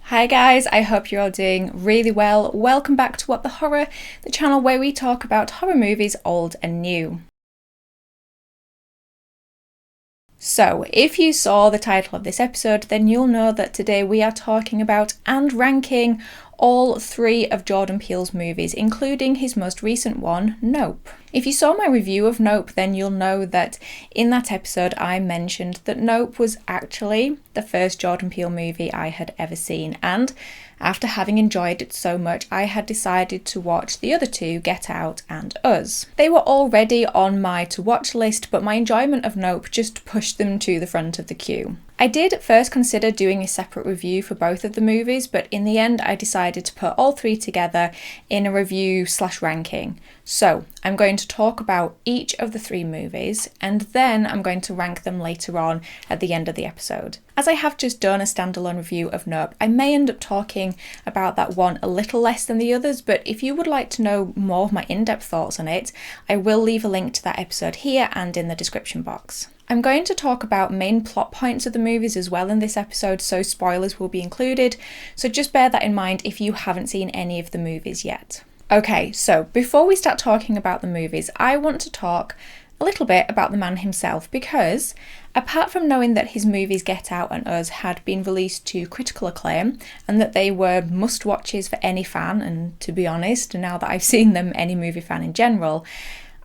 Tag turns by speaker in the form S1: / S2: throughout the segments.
S1: Hi guys, I hope you're all doing really well. Welcome back to What the Horror, the channel where we talk about horror movies old and new. So, if you saw the title of this episode, then you'll know that today we are talking about and ranking all three of Jordan Peele's movies, including his most recent one, Nope. If you saw my review of Nope, then you'll know that in that episode I mentioned that Nope was actually the first Jordan Peele movie I had ever seen, and after having enjoyed it so much, I had decided to watch the other two, Get Out and Us. They were already on my to-watch list, but my enjoyment of Nope just pushed them to the front of the queue. I did at first consider doing a separate review for both of the movies, but in the end I decided to put all three together in a review/ranking. So I'm going to talk about each of the three movies, and then I'm going to rank them later on at the end of the episode. As I have just done a standalone review of Nope, I may end up talking about that one a little less than the others, but if you would like to know more of my in-depth thoughts on it, I will leave a link to that episode here and in the description box. I'm going to talk about main plot points of the movies as well in this episode, so spoilers will be included, so just bear that in mind if you haven't seen any of the movies yet. Okay, so before we start talking about the movies, I want to talk a little bit about the man himself, because apart from knowing that his movies Get Out and Us had been released to critical acclaim and that they were must-watches for any fan, and to be honest, now that I've seen them, any movie fan in general,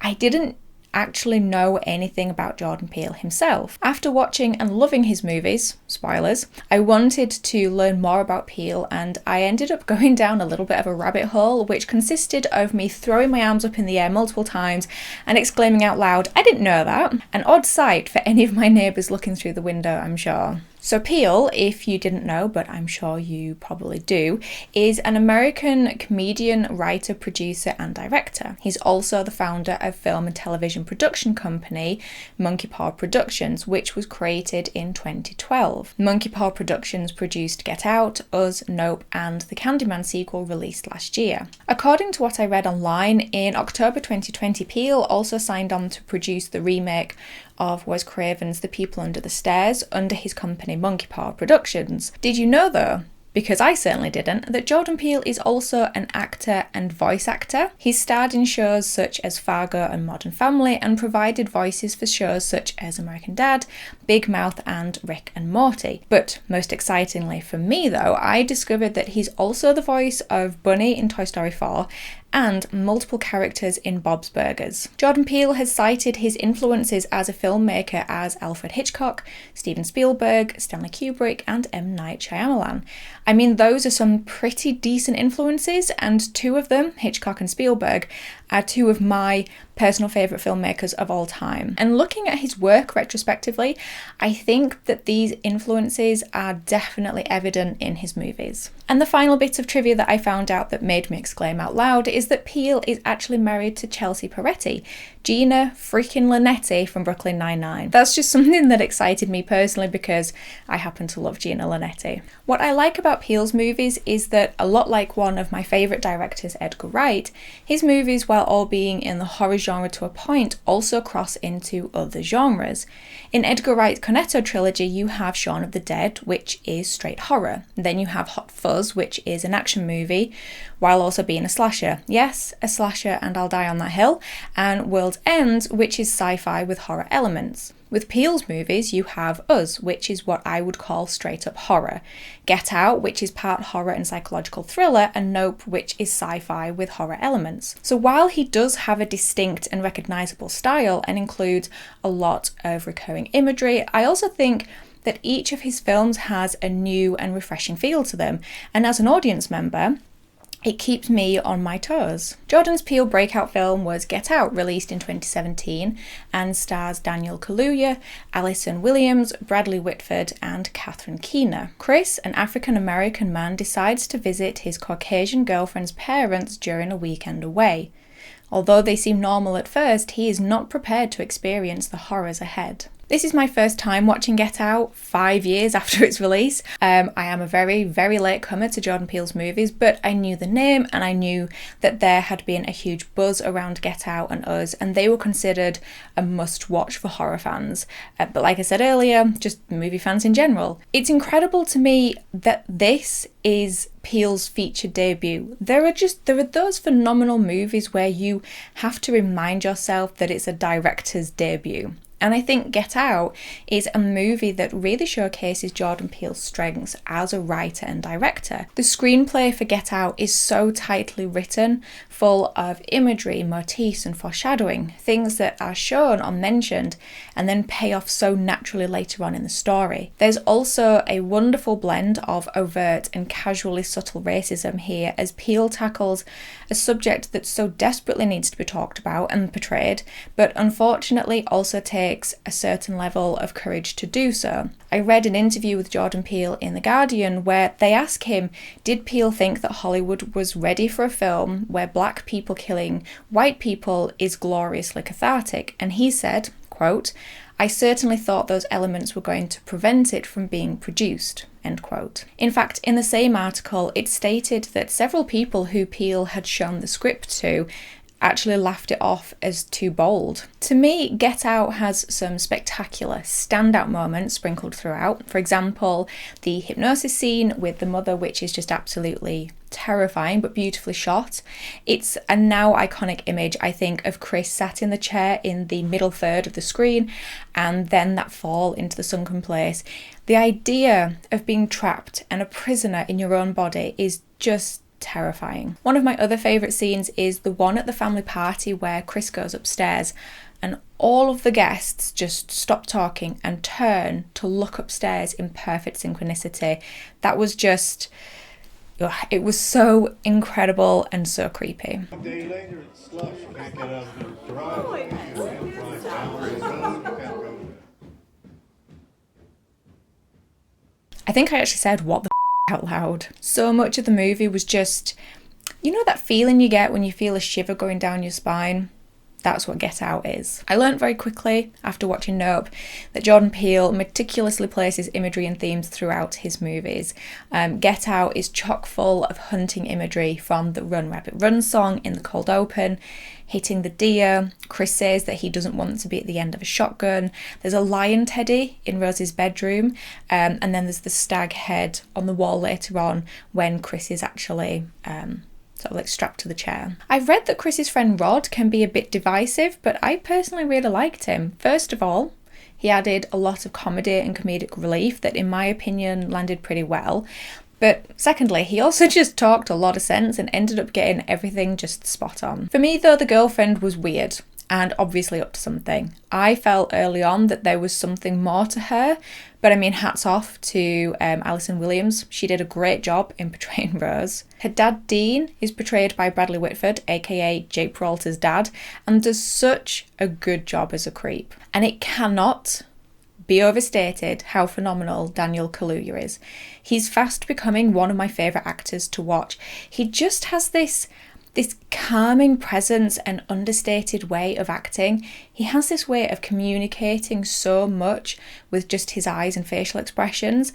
S1: I didn't actually know anything about Jordan Peele himself. After watching and loving his movies, spoilers, I wanted to learn more about Peele, and I ended up going down a little bit of a rabbit hole, which consisted of me throwing my arms up in the air multiple times and exclaiming out loud, "I didn't know that!" An odd sight for any of my neighbours looking through the window, I'm sure. So Peele, if you didn't know, but I'm sure you probably do, is an American comedian, writer, producer and director. He's also the founder of film and television production company Monkey Paw Productions, which was created in 2012. Monkey Paw Productions produced Get Out, Us, Nope and the Candyman sequel released last year. According to what I read online, in October 2020, Peele also signed on to produce the remake of Wes Craven's The People Under the Stairs under his company Monkey Paw Productions. Did you know though, because I certainly didn't, that Jordan Peele is also an actor and voice actor? He's starred in shows such as Fargo and Modern Family and provided voices for shows such as American Dad, Big Mouth and Rick and Morty. But most excitingly for me though, I discovered that he's also the voice of Bunny in Toy Story 4 and multiple characters in Bob's Burgers. Jordan Peele has cited his influences as a filmmaker as Alfred Hitchcock, Steven Spielberg, Stanley Kubrick and M. Night Shyamalan. I mean, those are some pretty decent influences, and two of them, Hitchcock and Spielberg, are two of my personal favourite filmmakers of all time. And looking at his work retrospectively, I think that these influences are definitely evident in his movies. And the final bit of trivia that I found out that made me exclaim out loud is that Peele is actually married to Chelsea Peretti, Gina freaking Linetti from Brooklyn Nine-Nine. That's just something that excited me personally because I happen to love Gina Linetti. What I like about Peele's movies is that, a lot like one of my favourite directors, Edgar Wright, his movies, while all being in the horror genre to a point, also cross into other genres. In Edgar Wright's Cornetto trilogy, you have Shaun of the Dead, which is straight horror. Then you have Hot Fuzz, which is an action movie, while also being a slasher. Yes, a slasher, and I'll die on that hill. And World's End, which is sci-fi with horror elements. With Peele's movies, you have Us, which is what I would call straight-up horror, Get Out, which is part horror and psychological thriller, and Nope, which is sci-fi with horror elements. So while he does have a distinct and recognisable style and includes a lot of recurring imagery, I also think that each of his films has a new and refreshing feel to them, and as an audience member, it keeps me on my toes. Jordan Peele's breakout film was Get Out, released in 2017, and stars Daniel Kaluuya, Alison Williams, Bradley Whitford, and Catherine Keener. Chris, an African-American man, decides to visit his Caucasian girlfriend's parents during a weekend away. Although they seem normal at first, he is not prepared to experience the horrors ahead. This is my first time watching Get Out 5 years after its release. I am a very, very late comer to Jordan Peele's movies, but I knew the name and I knew that there had been a huge buzz around Get Out and Us, and they were considered a must-watch for horror fans. But like I said earlier, just movie fans in general. It's incredible to me that this is Peele's feature debut. There are those phenomenal movies where you have to remind yourself that it's a director's debut. And I think Get Out is a movie that really showcases Jordan Peele's strengths as a writer and director. The screenplay for Get Out is so tightly written, full of imagery, motifs and foreshadowing, things that are shown or mentioned and then pay off so naturally later on in the story. There's also a wonderful blend of overt and casually subtle racism here as Peele tackles a subject that so desperately needs to be talked about and portrayed, but unfortunately also takes a certain level of courage to do so. I read an interview with Jordan Peele in The Guardian where they ask him, did Peele think that Hollywood was ready for a film where black people killing white people is gloriously cathartic? And he said, quote, "I certainly thought those elements were going to prevent it from being produced." End quote. In fact, in the same article, it stated that several people who Peele had shown the script to actually laughed it off as too bold. To me, Get Out has some spectacular standout moments sprinkled throughout. For example, the hypnosis scene with the mother, which is just absolutely terrifying but beautifully shot. It's a now iconic image, I think, of Chris sat in the chair in the middle third of the screen and then that fall into the sunken place. The idea of being trapped and a prisoner in your own body is just terrifying. One of my other favourite scenes is the one at the family party where Chris goes upstairs and all of the guests just stop talking and turn to look upstairs in perfect synchronicity. That was just, it was so incredible and so creepy.
S2: A day later, it's slush. You can't get out of the driveway. You can't drive down. You can't go.
S1: I think I actually said what the out loud. So much of the movie was just, you know that feeling you get when you feel a shiver going down your spine? That's what Get Out is. I learned very quickly after watching Nope that Jordan Peele meticulously places imagery and themes throughout his movies. Get Out is chock full of hunting imagery, from the Run Rabbit Run song in the cold open, hitting the deer. Chris says that he doesn't want to be at the end of a shotgun. There's a lion teddy in Rose's bedroom, and then there's the stag head on the wall later on when Chris is actually sort of like strapped to the chair. I've read that Chris's friend Rod can be a bit divisive, but I personally really liked him. First of all, he added a lot of comedy and comedic relief that in my opinion landed pretty well. But secondly, he also just talked a lot of sense and ended up getting everything just spot on. For me though, the girlfriend was weird and obviously up to something. I felt early on that there was something more to her, but I mean, hats off to Alison Williams. She did a great job in portraying Rose. Her dad, Dean, is portrayed by Bradley Whitford, aka Jake Peralta's dad, and does such a good job as a creep. And it cannot be overstated how phenomenal Daniel Kaluuya is. He's fast becoming one of my favourite actors to watch. He just has this calming presence and understated way of acting. He has this way of communicating so much with just his eyes and facial expressions.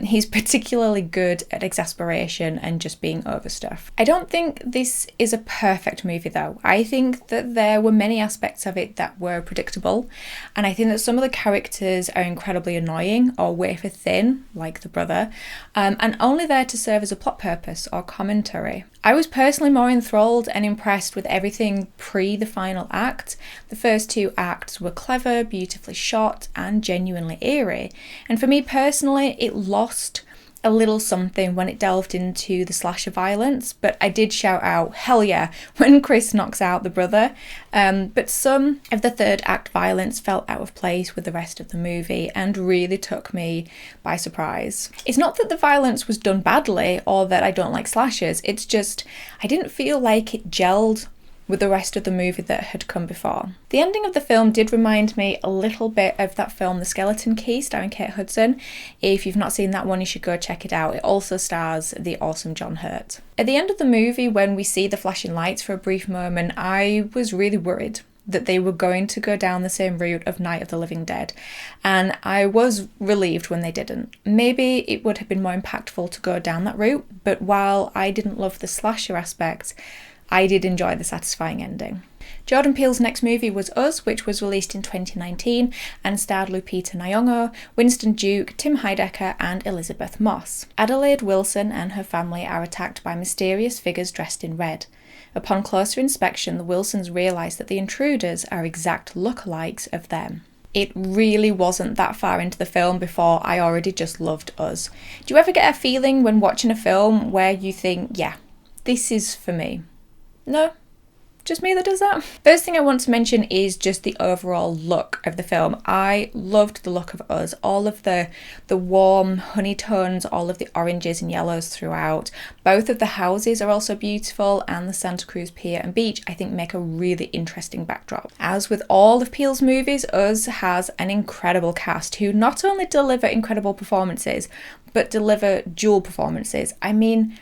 S1: He's particularly good at exasperation and just being overstuffed. I don't think this is a perfect movie though. I think that there were many aspects of it that were predictable, and I think that some of the characters are incredibly annoying or wafer thin, like the brother, and only there to serve as a plot purpose or commentary. I was personally more enthralled and impressed with everything pre the final act. The first two acts were clever, beautifully shot, and genuinely eerie. And for me personally, it lost a little something when it delved into the slasher violence, but I did shout out, hell yeah, when Chris knocks out the brother. But some of the third act violence felt out of place with the rest of the movie and really took me by surprise. It's not that the violence was done badly or that I don't like slashers, it's just I didn't feel like it gelled with the rest of the movie that had come before. The ending of the film did remind me a little bit of that film The Skeleton Key starring Kate Hudson. If you've not seen that one, you should go check it out. It also stars the awesome John Hurt. At the end of the movie, when we see the flashing lights for a brief moment, I was really worried. that they were going to go down the same route of Night of the Living Dead, and I was relieved when they didn't. Maybe it would have been more impactful to go down that route, but while I didn't love the slasher aspect, I did enjoy the satisfying ending. Jordan Peele's next movie was Us, which was released in 2019 and starred Lupita Nyong'o, Winston Duke, Tim Heidecker and Elizabeth Moss. Adelaide Wilson and her family are attacked by mysterious figures dressed in red. Upon closer inspection, the Wilsons realise that the intruders are exact lookalikes of them. It really wasn't that far into the film before I already just loved Us. Do you ever get a feeling when watching a film where you think, yeah, this is for me? No? Just me that does that? First thing I want to mention is just the overall look of the film. I loved the look of Us. All of the warm honey tones, all of the oranges and yellows throughout. Both of the houses are also beautiful, and the Santa Cruz Pier and Beach I think make a really interesting backdrop. As with all of Peele's movies, Us has an incredible cast who not only deliver incredible performances, but deliver dual performances. I mean,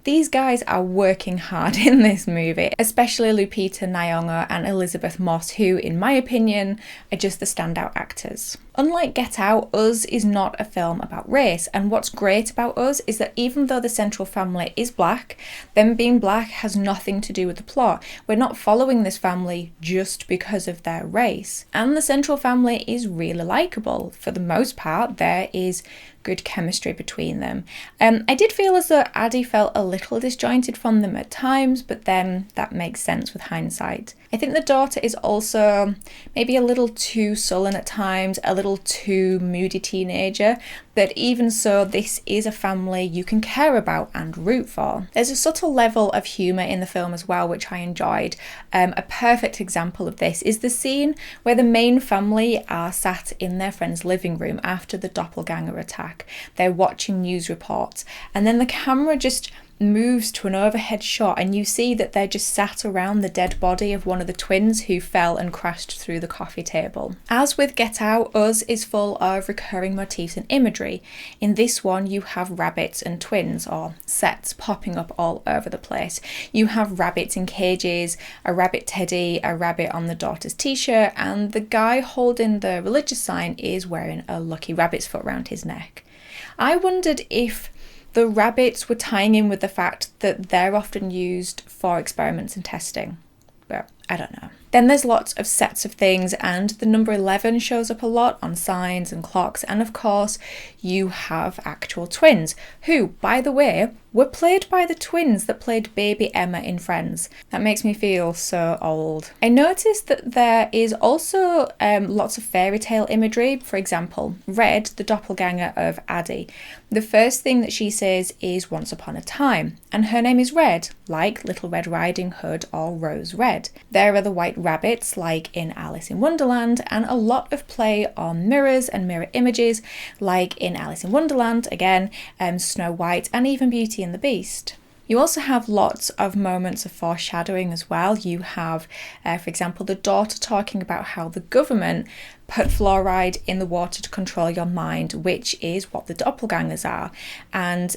S1: these guys are working hard in this movie, especially Lupita Nyong'o and Elizabeth Moss, who, in my opinion, are just the standout actors. Unlike Get Out, Us is not a film about race, and what's great about Us is that even though the central family is black, them being black has nothing to do with the plot. We're not following this family just because of their race. And the central family is really likeable. For the most part, there is good chemistry between them. I did feel as though Addie felt a little disjointed from them at times, but then that makes sense with hindsight. I think the daughter is also maybe a little too sullen at times, a little too moody teenager, but even so, this is a family you can care about and root for. There's a subtle level of humour in the film as well, which I enjoyed. A perfect example of this is the scene where the main family are sat in their friend's living room after the doppelganger attack. They're watching news reports, and then the camera just moves to an overhead shot and you see that they're just sat around the dead body of one of the twins who fell and crashed through the coffee table. As with Get Out, Us is full of recurring motifs and imagery. In this one you have rabbits and twins, or sets, popping up all over the place. You have rabbits in cages, a rabbit teddy, a rabbit on the daughter's t-shirt, and the guy holding the religious sign is wearing a lucky rabbit's foot around his neck. I wondered if the rabbits were tying in with the fact that they're often used for experiments and testing, but I don't know. Then there's lots of sets of things, and the number 11 shows up a lot on signs and clocks, and of course you have actual twins, who, by the way, were played by the twins that played baby Emma in Friends. That makes me feel so old. I noticed that there is also lots of fairy tale imagery. For example, Red, the doppelganger of Addie, the first thing that she says is once upon a time, and her name is Red, like Little Red Riding Hood or Rose Red. There are the white rabbits like in Alice in Wonderland, and a lot of play on mirrors and mirror images like in Alice in Wonderland, again, Snow White and even Beauty and the Beast. You also have lots of moments of foreshadowing as well. You have, for example, the daughter talking about how the government put fluoride in the water to control your mind, which is what the doppelgangers are. And,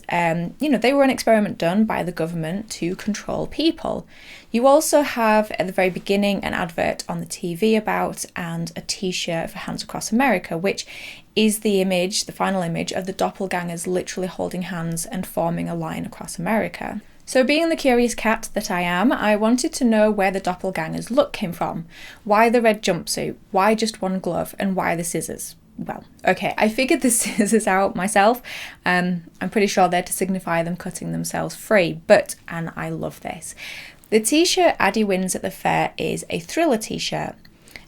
S1: they were an experiment done by the government to control people. You also have, at the very beginning, an advert on the TV about, and a t-shirt for Hands Across America, which is the image, the final image of the doppelgangers literally holding hands and forming a line across America. So being the curious cat that I am, I wanted to know where the doppelganger's look came from. Why the red jumpsuit? Why just one glove? And why the scissors? Well, okay, I figured the scissors out myself. I'm pretty sure they're to signify them cutting themselves free, and I love this. The t-shirt Addie wins at the fair is a Thriller t-shirt,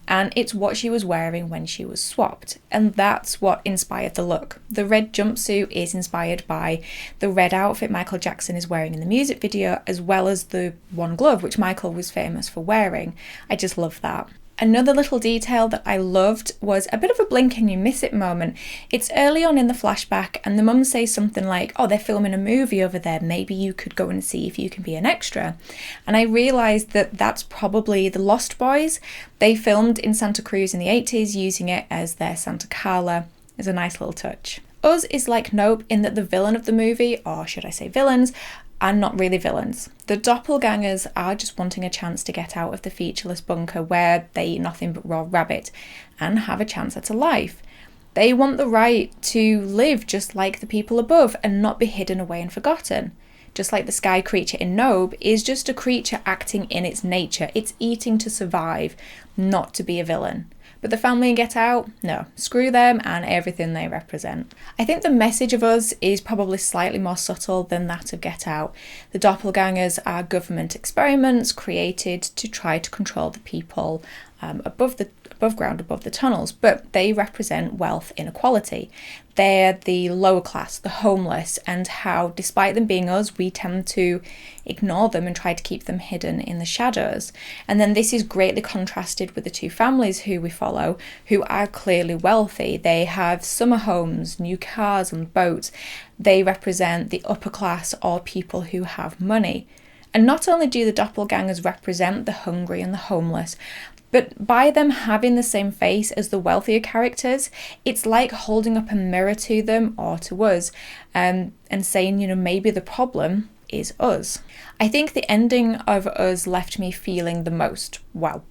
S1: and it's what she was wearing when she was swapped, and that's what inspired the look. The red jumpsuit is inspired by the red outfit Michael Jackson is wearing in the music video, as well as the one glove which Michael was famous for wearing. I just love that. Another little detail that I loved was a bit of a blink and you miss it moment. It's early on in the flashback and the mum says something like, oh, they're filming a movie over there, maybe you could go and see if you can be an extra. And I realised that that's probably the Lost Boys. They filmed in Santa Cruz in the 80s using it as their Santa Carla. It's a nice little touch. Us is like Nope in that the villain of the movie, or should I say villains, are not really villains. The doppelgangers are just wanting a chance to get out of the featureless bunker where they eat nothing but raw rabbit and have a chance at a life. They want the right to live just like the people above and not be hidden away and forgotten. Just like the sky creature in Nope is just a creature acting in its nature. It's eating to survive, not to be a villain. But the family in Get Out, no, screw them and everything they represent. I think the message of Us is probably slightly more subtle than that of Get Out. The doppelgangers are government experiments created to try to control the people above ground, above the tunnels, but they represent wealth inequality. They're the lower class, the homeless, and how, despite them being us, we tend to ignore them and try to keep them hidden in the shadows. And then this is greatly contrasted with the two families who we follow, who are clearly wealthy. They have summer homes, new cars and boats. They represent the upper class or people who have money. And not only do the doppelgangers represent the hungry and the homeless, but by them having the same face as the wealthier characters, it's like holding up a mirror to them or to us and saying, maybe the problem is us. I think the ending of Us left me feeling the most,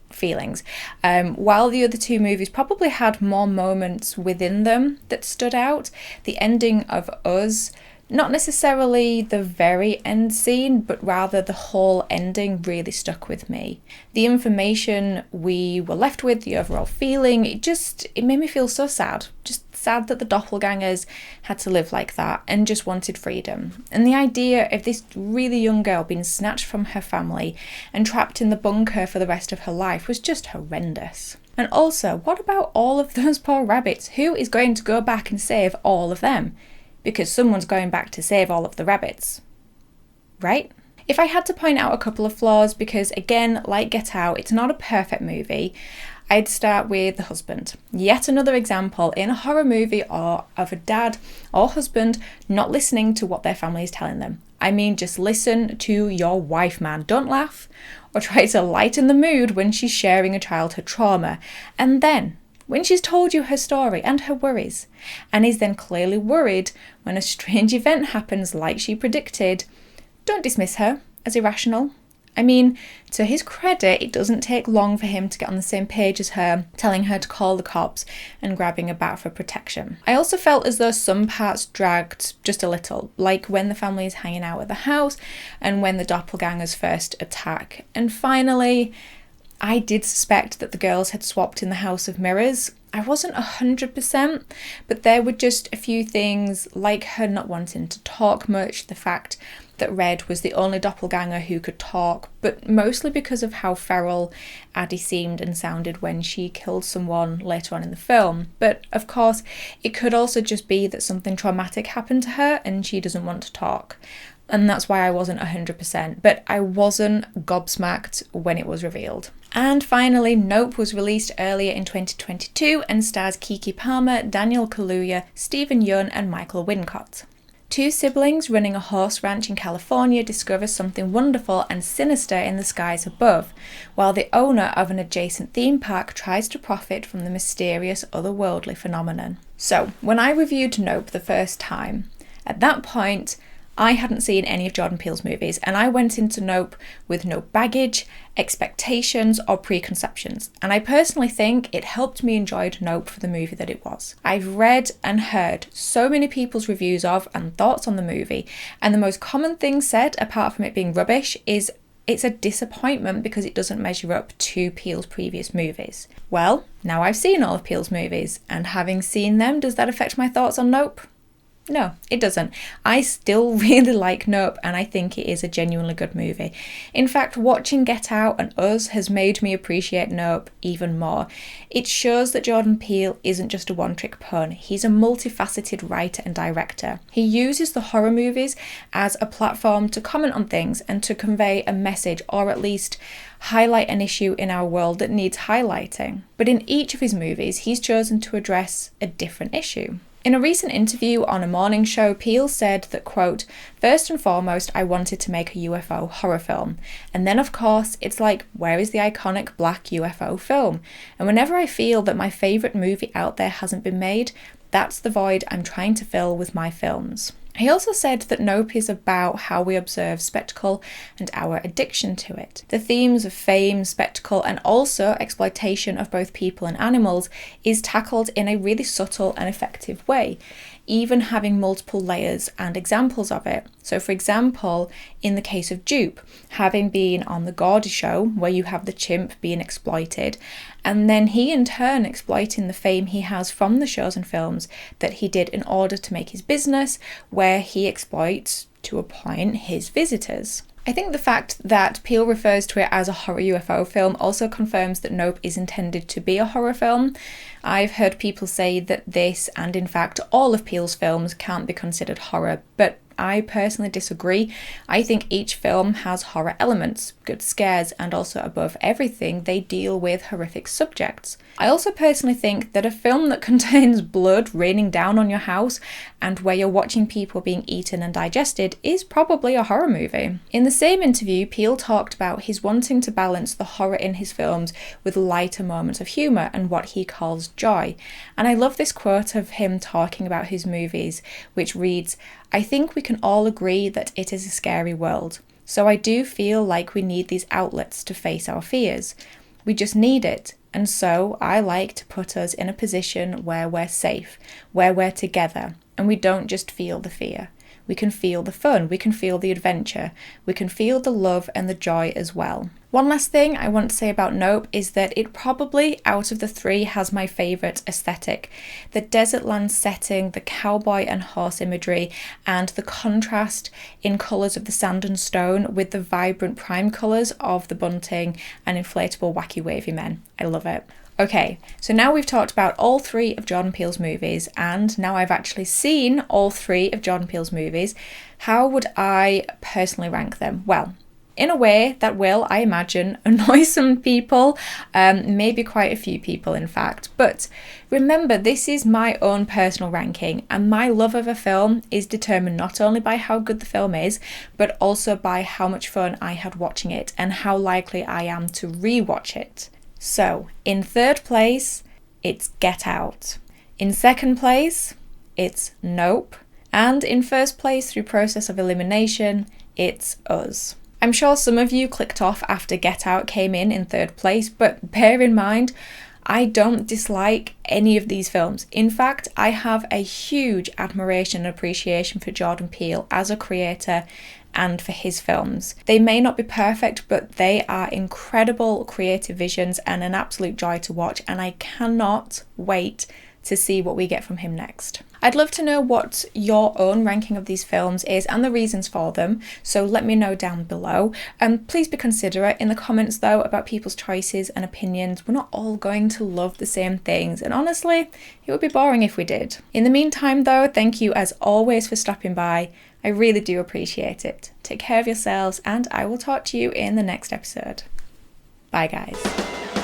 S1: feelings. While the other two movies probably had more moments within them that stood out, the ending of Us, not necessarily the very end scene, but rather the whole ending really stuck with me. The information we were left with, the overall feeling, it made me feel so sad. Just sad that the doppelgangers had to live like that and just wanted freedom. And the idea of this really young girl being snatched from her family and trapped in the bunker for the rest of her life was just horrendous. And also, what about all of those poor rabbits? Who is going to go back and save all of them? Because someone's going back to save all of the rabbits, right? If I had to point out a couple of flaws, because again, like Get Out, it's not a perfect movie, I'd start with the husband. Yet another example in a horror movie or of a dad or husband not listening to what their family is telling them. I mean, just listen to your wife, man. Don't laugh or try to lighten the mood when she's sharing a childhood trauma. And then, when she's told you her story and her worries, and is then clearly worried when a strange event happens like she predicted, don't dismiss her as irrational. I mean, to his credit, it doesn't take long for him to get on the same page as her, telling her to call the cops and grabbing a bat for protection. I also felt as though some parts dragged just a little, like when the family is hanging out at the house and when the doppelgangers first attack. And finally, I did suspect that the girls had swapped in the House of Mirrors. I wasn't 100%, but there were just a few things, like her not wanting to talk much, the fact that Red was the only doppelganger who could talk, but mostly because of how feral Addie seemed and sounded when she killed someone later on in the film. But of course, it could also just be that something traumatic happened to her and she doesn't want to talk. And that's why I wasn't 100%, but I wasn't gobsmacked when it was revealed. And finally, Nope was released earlier in 2022 and stars Keke Palmer, Daniel Kaluuya, Stephen Yeun and Michael Wincott. Two siblings running a horse ranch in California discover something wonderful and sinister in the skies above, while the owner of an adjacent theme park tries to profit from the mysterious otherworldly phenomenon. So, when I reviewed Nope the first time, at that point, I hadn't seen any of Jordan Peele's movies, and I went into Nope with no baggage, expectations, or preconceptions. And I personally think it helped me enjoy Nope for the movie that it was. I've read and heard so many people's reviews of and thoughts on the movie, and the most common thing said, apart from it being rubbish, is it's a disappointment because it doesn't measure up to Peele's previous movies. Well, now I've seen all of Peele's movies, and having seen them, does that affect my thoughts on Nope? No, it doesn't. I still really like Nope and I think it is a genuinely good movie. In fact, watching Get Out and Us has made me appreciate Nope even more. It shows that Jordan Peele isn't just a one-trick pony. He's a multifaceted writer and director. He uses the horror movies as a platform to comment on things and to convey a message, or at least highlight an issue in our world that needs highlighting. But in each of his movies, he's chosen to address a different issue. In a recent interview on a morning show, Peele said that, quote, "First and foremost, I wanted to make a UFO horror film. And then, of course, it's like, where is the iconic black UFO film? And whenever I feel that my favourite movie out there hasn't been made, That's the void I'm trying to fill with my films. He also said that Nope is about how we observe spectacle and our addiction to it. The themes of fame, spectacle, and also exploitation of both people and animals is tackled in a really subtle and effective way, even having multiple layers and examples of it. So for example, in the case of Dupe, having been on the Gordy show where you have the chimp being exploited, and then he in turn exploiting the fame he has from the shows and films that he did in order to make his business, where he exploits, to a point, his visitors. I think the fact that Peele refers to it as a horror UFO film also confirms that Nope is intended to be a horror film. I've heard people say that this, and in fact all of Peele's films, can't be considered horror, but I personally disagree. I think each film has horror elements, good scares, and also above everything, they deal with horrific subjects. I also personally think that a film that contains blood raining down on your house and where you're watching people being eaten and digested is probably a horror movie. In the same interview, Peele talked about his wanting to balance the horror in his films with lighter moments of humour and what he calls joy. And I love this quote of him talking about his movies, which reads, "I think we can all agree that it is a scary world. So I do feel like we need these outlets to face our fears. We just need it. And so I like to put us in a position where we're safe, where we're together, and we don't just feel the fear. We can feel the fun, we can feel the adventure, we can feel the love and the joy as well." One last thing I want to say about Nope is that it probably, out of the three, has my favourite aesthetic. The desert land setting, the cowboy and horse imagery, and the contrast in colours of the sand and stone with the vibrant prime colours of the bunting and inflatable wacky wavy men. I love it. Okay, so now we've talked about all three of Jordan Peele's movies, and now I've actually seen all three of Jordan Peele's movies. How would I personally rank them? Well, in a way that will, I imagine, annoy some people, maybe quite a few people in fact. But remember, this is my own personal ranking, and my love of a film is determined not only by how good the film is, but also by how much fun I had watching it and how likely I am to rewatch it. So, in third place, it's Get Out. In second place, it's Nope. And in first place, through process of elimination, it's Us. I'm sure some of you clicked off after Get Out came in third place, but bear in mind, I don't dislike any of these films. In fact, I have a huge admiration and appreciation for Jordan Peele as a creator and for his films. They may not be perfect, but they are incredible creative visions and an absolute joy to watch, and I cannot wait to see what we get from him next. I'd love to know what your own ranking of these films is and the reasons for them, so let me know down below. And please be considerate in the comments though about people's choices and opinions. We're not all going to love the same things, and honestly, it would be boring if we did. In the meantime though, thank you as always for stopping by. I really do appreciate it. Take care of yourselves, and I will talk to you in the next episode. Bye guys.